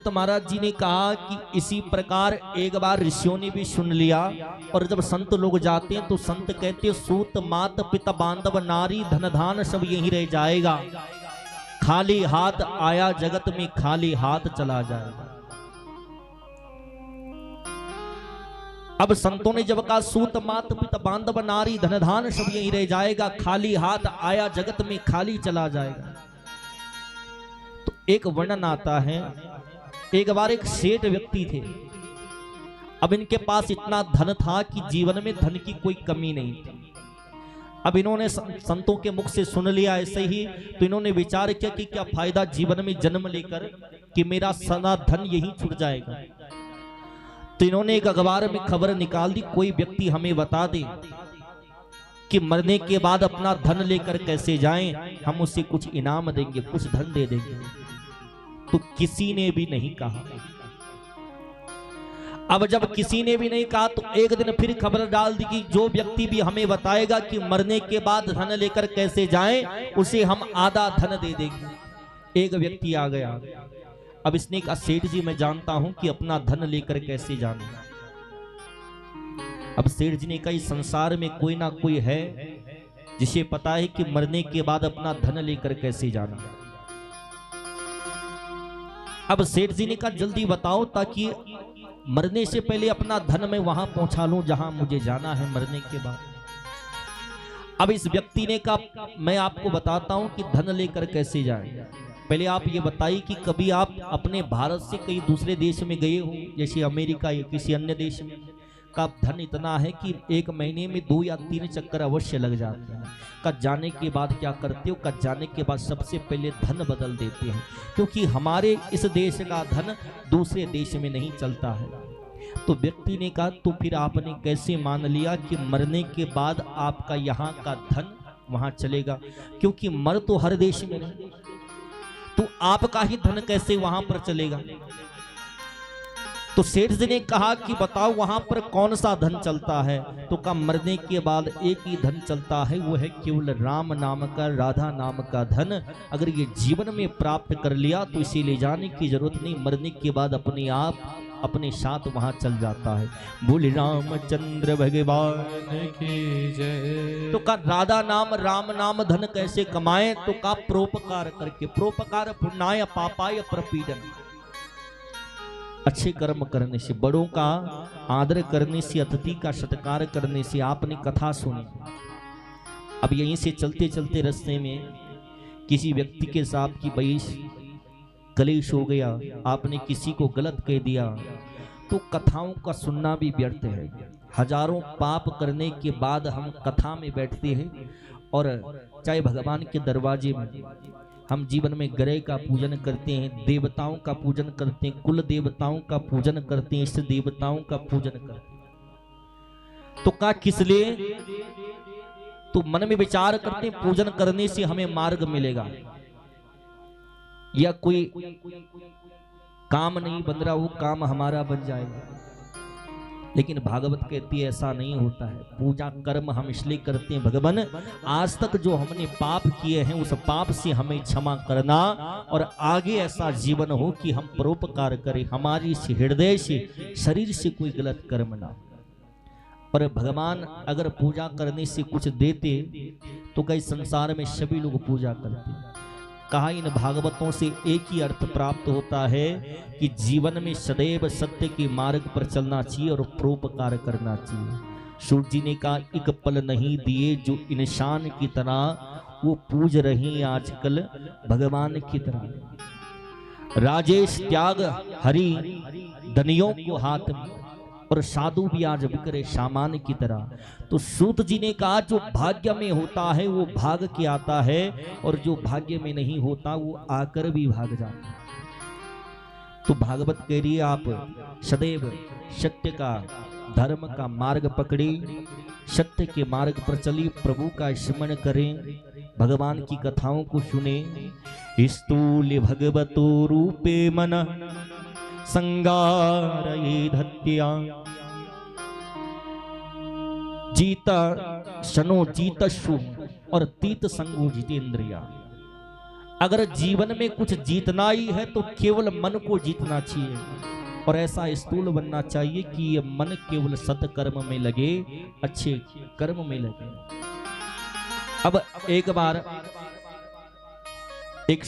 तो महाराज जी ने कहा कि इसी प्रकार एक बार ऋषियों ने भी सुन लिया। और जब संत लोग जाते हैं तो संत कहते सूत मात पिता बांधव नारी धन धान सब यहीं रह जाएगा, खाली हाथ आया जगत में खाली हाथ चला जाएगा। अब संतों ने जब कहा सूत मात पिता बांधव नारी धन धान सब यहीं रह जाएगा, खाली हाथ आया जगत में खाली चला जाएगा, तो एक वर्णन आता है। एक बार एक सेठ व्यक्ति थे। अब इनके पास इतना धन था कि जीवन में धन की कोई कमी नहीं थी। अब इन्होंने संतों के मुख से सुन लिया ऐसे ही, तो इन्होंने विचार किया कि क्या फायदा जीवन में जन्म लेकर कि मेरा सदा धन यही छूट जाएगा। तो इन्होंने एक अखबार में खबर निकाल दी, कोई व्यक्ति हमें बता दे कि मरने के बाद अपना धन लेकर कैसे जाएं, हम उससे कुछ इनाम देंगे, कुछ धन दे देंगे। तो किसी ने भी नहीं कहा। अब जब किसी ने भी नहीं कहा तो एक दिन फिर खबर डाल दी कि जो व्यक्ति भी हमें बताएगा कि मरने के बाद धन लेकर कैसे जाएं, उसे हम आधा धन दे देंगे। एक व्यक्ति आ गया। अब इसने कहा सेठ जी मैं जानता हूं कि अपना धन लेकर कैसे जाना। अब सेठ जी ने कहा इस संसार में कोई ना कोई है जिसे पता है कि मरने के बाद अपना धन लेकर कैसे जाना। अब सेठ जी ने कहा जल्दी बताओ ताकि मरने से पहले अपना धन मैं वहां पहुंचा लूं जहां मुझे जाना है मरने के बाद। अब इस व्यक्ति ने कहा मैं आपको बताता हूं कि धन लेकर कैसे जाए। पहले आप ये बताइए कि कभी आप अपने भारत से कहीं दूसरे देश में गए हो, जैसे अमेरिका या किसी अन्य देश में, का धन इतना है कि एक महीने में 2 या 3 चक्कर अवश्य लग जाते हैं। का जाने के बाद क्या करते हो, का जाने के बाद सबसे पहले धन बदल देते हैं, क्योंकि हमारे इस देश का धन दूसरे देश में नहीं चलता है। तो व्यक्ति ने कहा तो फिर आपने कैसे मान लिया कि मरने के बाद आपका यहाँ का धन वहां चलेगा, क्योंकि मर तो हर देश में नहीं, तो आपका ही धन कैसे वहां पर चलेगा। तो सेठ जी ने कहा कि बताओ वहां पर कौन सा धन चलता है। तो का मरने के बाद एक ही धन चलता है, वो है केवल राम नाम का, राधा नाम का धन। अगर ये जीवन में प्राप्त कर लिया तो इसे ले जाने की जरूरत नहीं, मरने के बाद अपने आप अपने साथ वहां चल जाता है। बोले रामचंद्र भगवान की जय। तो का राधा नाम राम नाम धन कैसे कमाए, तो का परोपकार करके, परोपकार पुण्याय पापाय प्रपीडन, अच्छे कर्म करने से, बड़ों का आदर करने से, अतिथि का सत्कार करने से। आपने कथा सुनी। अब यहीं से चलते चलते रास्ते में किसी व्यक्ति के साथ की बहस कलेश हो गया, आपने किसी को गलत कह दिया, तो कथाओं का सुनना भी व्यर्थ है। हजारों पाप करने के बाद हम कथा में बैठते हैं, और चाहे भगवान के दरवाजे में हम जीवन में ग्रह का पूजन करते हैं, देवताओं का पूजन करते हैं, कुल देवताओं का पूजन करते हैं, इष्ट देवताओं का पूजन करते हैं, तो का किस लिए, तो मन में विचार करते हैं पूजन करने से हमें मार्ग मिलेगा, या कोई काम नहीं बन रहा वो काम हमारा बन जाएगा। लेकिन भागवत कहती है ऐसा नहीं होता है। पूजा कर्म हम इसलिए करते हैं भगवान आज तक जो हमने पाप किए हैं उस पाप से हमें क्षमा करना, और आगे ऐसा जीवन हो कि हम परोपकार करें, हमारी हृदय से शरीर से कोई गलत कर्म ना। और भगवान अगर पूजा करने से कुछ देते तो कई संसार में सभी लोग पूजा करते। कहा इन भागवतों से एक ही अर्थ प्राप्त होता है कि जीवन में सदैव सत्य के मार्ग पर चलना चाहिए और परोपकार करना चाहिए। सूर्य जी ने कहा एक पल नहीं दिए जो इंसान की तरह, वो पूज रही आजकल भगवान की तरह। राजेश त्याग हरि धनियों को हाथ में, और साधु भी आज बिखरे सामान की तरह। तो सूत जी ने कहा जो भाग्य में होता है वो भाग के आता है, और जो भाग्य में नहीं होता वो आकर भी भाग जाता है। तो भागवत कह रही है आप सदैव सत्य का, धर्म का मार्ग पकड़े, सत्य के मार्ग पर चली, प्रभु का स्मरण करें, भगवान की कथाओं को सुने। स्थूल भगवतो रूपे मन संगारये धत्या, जीता शनो जीतशु और तीत संगो जितेंद्रिया। अगर जीवन में कुछ जीतना ही है तो केवल मन को जीतना चाहिए, और ऐसा स्थूल बनना चाहिए कि ये मन केवल सत्कर्म में लगे, अच्छे कर्म में लगे। अब एक बार एक